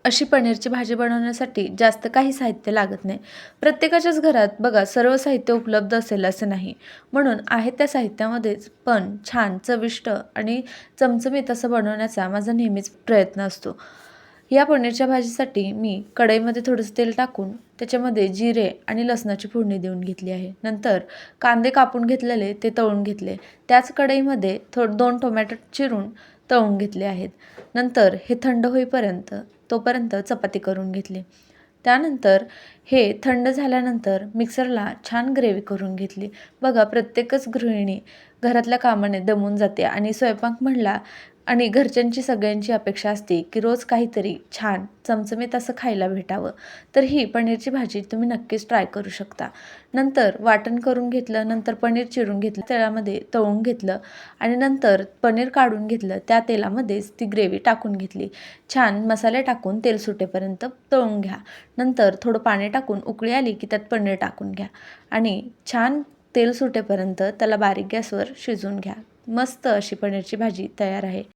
अशी पनीरची भाजी बनवण्यासाठी जास्त काही साहित्य लागत नाही. प्रत्येकाच्याच घरात बघा सर्व साहित्य उपलब्ध असेल असं नाही. म्हणून आहे त्या साहित्यामध्येच पण छान चविष्ट आणि चमचमीत असं बनवण्याचा माझा नेहमीच प्रयत्न असतो. या पनीरच्या भाजीसाठी मी कढईमध्ये थोडंसं तेल टाकून त्याच्यामध्ये जिरे आणि लसणाची फोडणी देऊन घेतली आहे. नंतर कांदे कापून घेतलेले ते तळून घेतले. त्याच कढईमध्ये 2 टोमॅटो चिरून तळून घेतले आहेत. नंतर हे थंड होईपर्यंत तोपर्यंत चपाती करून घेतली. त्यानंतर हे थंड झाल्यानंतर मिक्सरला छान ग्रेव्ही करून घेतली. बघा प्रत्येकच गृहिणी घरातल्या कामाने दमून जाते आणि स्वयंपाक म्हणला आणि घरच्यांची सगळ्यांची अपेक्षा असते की रोज काहीतरी छान चमचमीत असं खायला भेटावं. तर ही पनीरची भाजी तुम्ही नक्कीच ट्राय करू शकता. नंतर वाटण करून घेतलं, नंतर पनीर चिरून घेतलं, तेलामध्ये तळून घेतलं आणि नंतर पनीर काढून घेतलं. त्या तेलामध्येच ती ग्रेव्ही टाकून घेतली. छान मसाले टाकून तेल सुटेपर्यंत तळून घ्या. नंतर थोडं पाणी टाकून उकळी आली की त्यात पनीर टाकून घ्या आणि छान तेल सुटेपर्यंत त्याला बारीक गॅसवर शिजवून घ्या. मस्त अशी पनीरची भाजी तयार आहे.